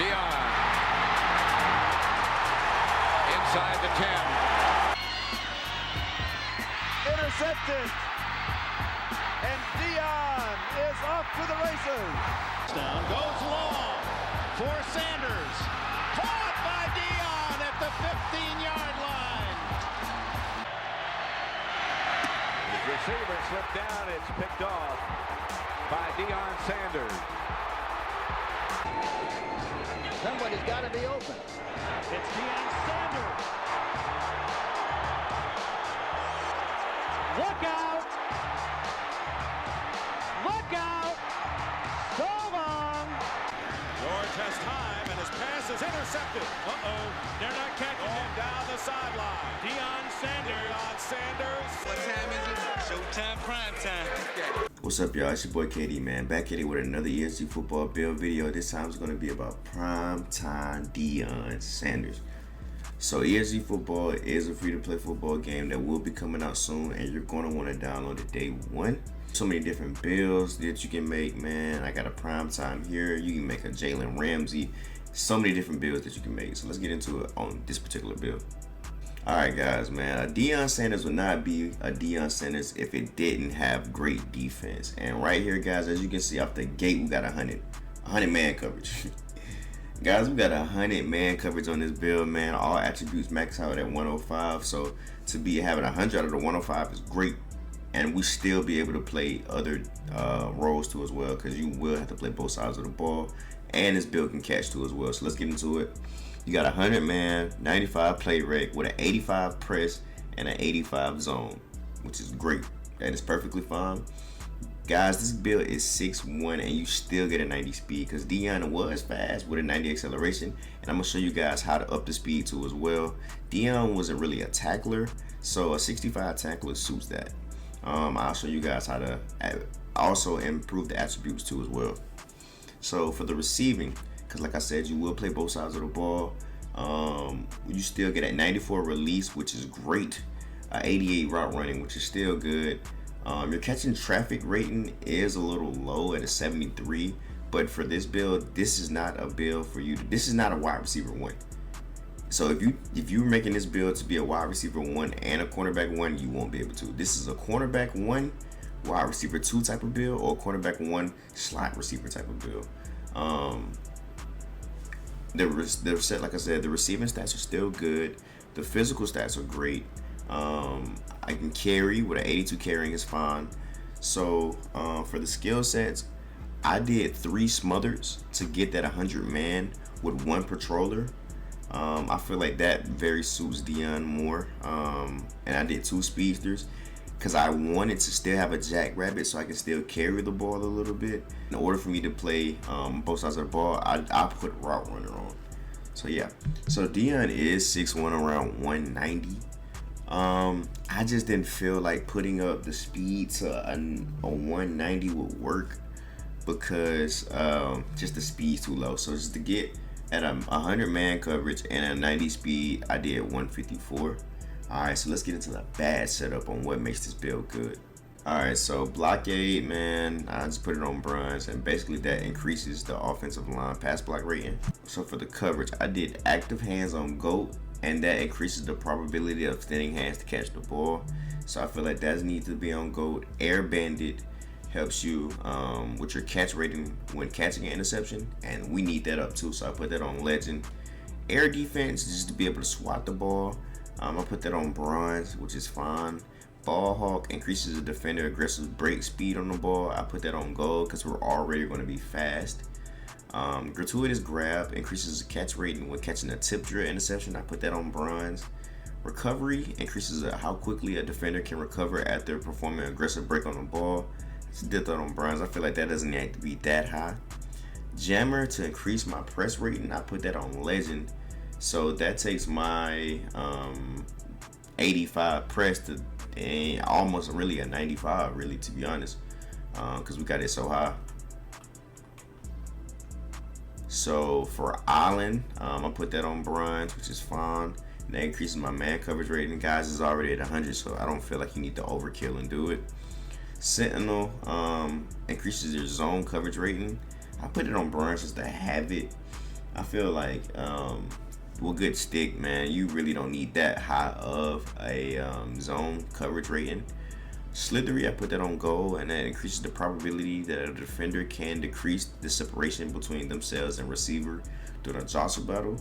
Deion. Inside the 10. Intercepted. And Deion is off to the races. Down goes long for Sanders. Caught by Deion at the 15-yard line. His receiver slipped down. It's picked off by Deion Sanders. Somebody's got to be open. It's Deion Sanders. Look out! Look out! So long! George has time, and his pass is intercepted. They're not catching him down the sideline. Deion Sanders. What time is it? Showtime, prime time. What's up, y'all? It's your boy KD, man. Back at it with another ESG Football build video. This time it's going to be about prime time Deion Sanders. So ESG Football is a free-to-play football game that will be coming out soon, and you're going to want to download it day one. So many different builds that you can make, man. I got a prime time here. You can make a Jalen Ramsey. So many different builds that you can make. So let's get into it on this particular build. All right, guys, man. A Deion Sanders would not be a Deion Sanders if it didn't have great defense. And right here, guys, as you can see off the gate, we got 100 man coverage. Guys, we got 100 man coverage on this build, man. All attributes max out at 105. So to be having 100 out of the 105 is great. And we still be able to play other roles too as well, because you will have to play both sides of the ball. And this build can catch too as well. So let's get into it. You got 100 man, 95 play rate with an 85 press and an 85 zone, which is great. That is perfectly fine. Guys, this build is 6'1", and you still get a 90 speed, because Deion was fast with a 90 acceleration, and I'm going to show you guys how to up the speed too as well. Deion wasn't really a tackler, so a 65 tackler suits that. I'll show you guys how to also improve the attributes too as well. So for the receiving, because like I said, you will play both sides of the ball. You still get a 94 release, which is great. 88 route running, which is still good. Your catching traffic rating is a little low at a 73, but for this build, this is not a build for you. This is not a wide receiver 1. So if you're making this build to be a wide receiver 1 and a cornerback 1, you won't be able to. This is a cornerback 1, wide receiver 2 type of build, or cornerback 1 slot receiver type of build. Like I said, the receiving stats are still good. The physical stats are great. I can carry with an 82 carrying is fine. So for the skill sets, I did 3 smothers to get that 100 man with 1 patroller. I feel like that very suits Deion more. And I did 2 speedsters because I wanted to still have a jackrabbit so I can still carry the ball a little bit. In order for me to play both sides of the ball, I put route runner on. So yeah, so Deion is 6'1", around 190. I just didn't feel like putting up the speed to a 190 would work, because just the speed's too low. So just to get at a 100 man coverage and a 90 speed, I did 154. All right, so let's get into the bad setup on what makes this build good. All right, so blockade, man, I just put it on bronze, and basically that increases the offensive line pass block rating. So for the coverage, I did active hands on GOAT, and that increases the probability of thinning hands to catch the ball. So I feel like that needs to be on GOAT. Air bandit helps you with your catch rating when catching an interception, and we need that up too, so I put that on legend. Air defense, just to be able to swat the ball, I put that on bronze, which is fine. Ball hawk increases the defender aggressive break speed on the ball. I put that on gold because we're already going to be fast. Gratuitous grab increases the catch rating when catching a tip drill interception. I put that on bronze. Recovery increases how quickly a defender can recover after performing an aggressive break on the ball. I did that on bronze. I feel like that doesn't have to be that high. Jammer to increase my press rating, I put that on legend. So that takes my 85 press to almost really a 95, really, to be honest, because we got it so high. So for Island, I put that on bronze, which is fine. And that increases my man coverage rating. Guys, is already at 100, so I don't feel like you need to overkill and do it. Sentinel increases your zone coverage rating. I put it on bronze just to have it. I feel like with good stick, man, you really don't need that high of a zone coverage rating. Slithery, I put that on goal, and that increases the probability that a defender can decrease the separation between themselves and receiver during a jostle battle.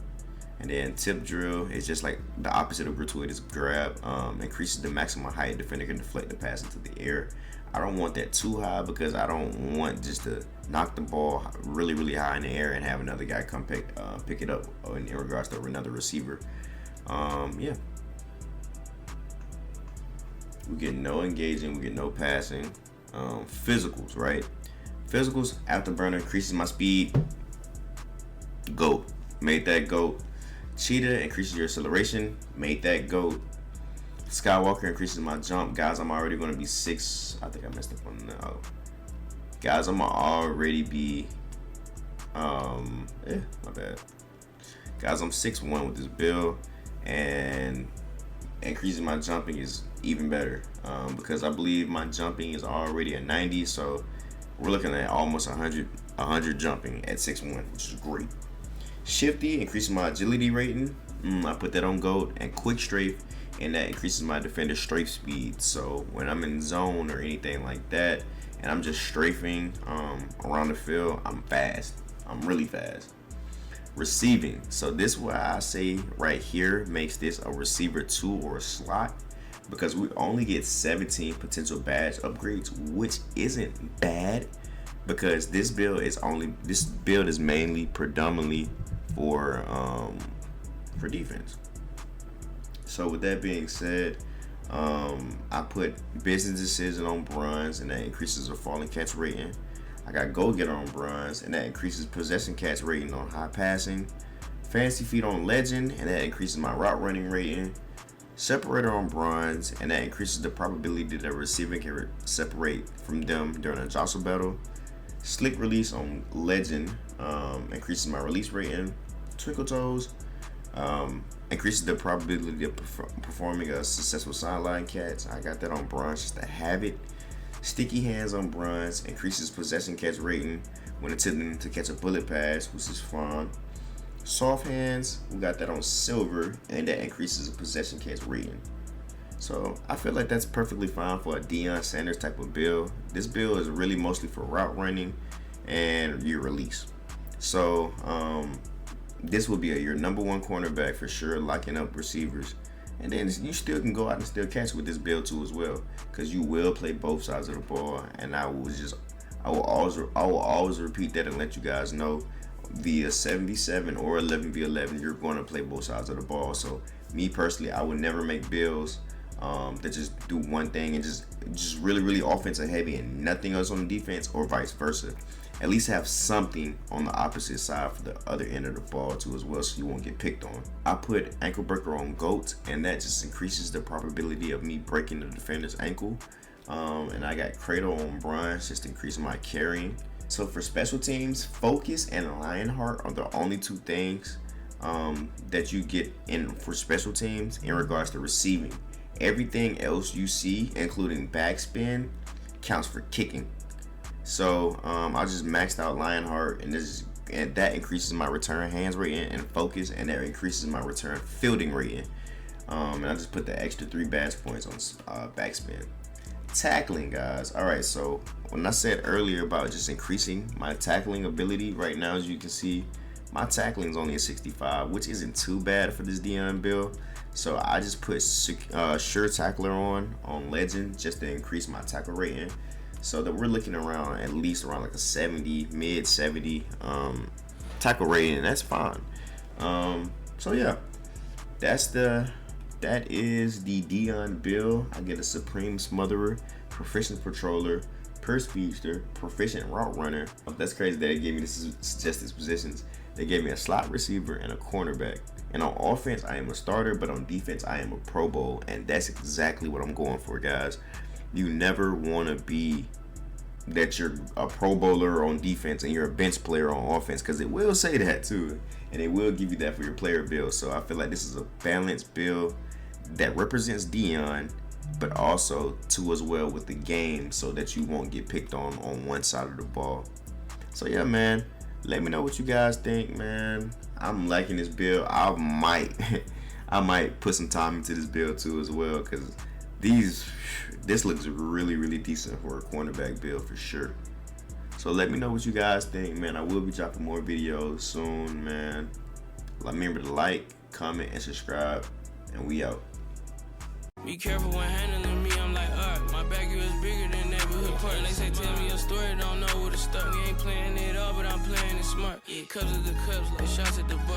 And then tip drill is just like the opposite of gratuitous grab, increases the maximum height defender can deflect the pass into the air. I don't want that too high because I don't want just to knock the ball really, really high in the air and have another guy come pick it up in regards to another receiver. Yeah. We get no engaging, we get no passing. Physicals, right? Physicals, afterburner increases my speed. GOAT. Made that GOAT. Cheetah increases your acceleration. Made that GOAT. Skywalker increases my jump. Guys, I'm already going to be 6. I think I messed up on that. Oh. Guys, I'm going to already be... my bad. Guys, I'm 6'1" with this build. And increasing my jumping is even better. Because I believe my jumping is already a 90. So we're looking at almost 100 jumping at 6'1", which is great. Shifty increases my agility rating. I put that on GOAT. And quick strafe, and that increases my defender strafe speed. So when I'm in zone or anything like that, and I'm just strafing around the field, I'm fast. I'm really fast. Receiving. So this is what I say right here makes this a receiver 2 or a slot, because we only get 17 potential badge upgrades, which isn't bad, because this build is mainly predominantly for defense. So with that being said, I put business decision on bronze, and that increases the falling catch rating. I got go getter on bronze, and that increases possession catch rating on high passing. Fancy feet on legend, and that increases my route running rating. Separator on bronze, and that increases the probability that a receiver can separate from them during a jostle battle. Slick release on legend, increases my release rating. Twinkle toes, increases the probability of performing a successful sideline catch. I got that on bronze just to have it. Sticky hands on bronze increases possession catch rating when attempting to catch a bullet pass, which is fun. Soft hands, we got that on silver, and that increases the possession catch rating. So I feel like that's perfectly fine for a Deion Sanders type of build. This build is really mostly for route running and your release. So this will be your number 1 cornerback for sure, locking up receivers. And then you still can go out and still catch with this build too as well, because you will play both sides of the ball. And I will always repeat that and let you guys know, via 7v7 or 11v11, you're going to play both sides of the ball. So me personally, I would never make builds that just do one thing and just really offensive heavy and nothing else on the defense, or vice versa. At least have something on the opposite side for the other end of the ball too as well, so you won't get picked on. I put ankle breaker on GOAT, and that just increases the probability of me breaking the defender's ankle. And I got cradle on bronze, just increasing my carrying. So for special teams, focus and Lionheart are the only 2 things that you get in for special teams in regards to receiving. Everything else you see, including backspin, counts for kicking. So I just maxed out Lionheart, and that increases my return hands rating and focus, and that increases my return fielding rating. And I just put the extra 3 badge points on backspin. Tackling, guys. All right, so when I said earlier about just increasing my tackling ability, right now, as you can see, my tackling is only a 65, which isn't too bad for this Deion build. So I just put sure tackler on legend just to increase my tackle rating, so that we're looking around at least around like a 70, mid 70 tackle rating, and that's fine. So yeah, that is the Deion build. I get a supreme smotherer, proficient patroller, per speedster, proficient route runner. That's crazy that they gave me just these positions. They gave me a slot receiver and a cornerback. And on offense, I am a starter, but on defense, I am a Pro Bowl, and that's exactly what I'm going for, guys. You never want to be that you're a Pro Bowler on defense and you're a bench player on offense, because it will say that too, and it will give you that for your player build. So I feel like this is a balanced build that represents Deion, but also too as well with the game, so that you won't get picked on one side of the ball. So yeah, man, Let me know what you guys think, man. I'm liking this build. I might put some time into this build too as well, because this looks really, really decent for a cornerback build for sure. So let me know what you guys think, man. I will be dropping more videos soon, man. Remember to like, comment, and subscribe, and we out. Be careful when handling me, I'm like, my bag is bigger than neighborhood park. They say, tell me your story, don't know what it's stuck. We ain't playing it all, but I'm playing it smart. Cups of the cups, like shots at the bar.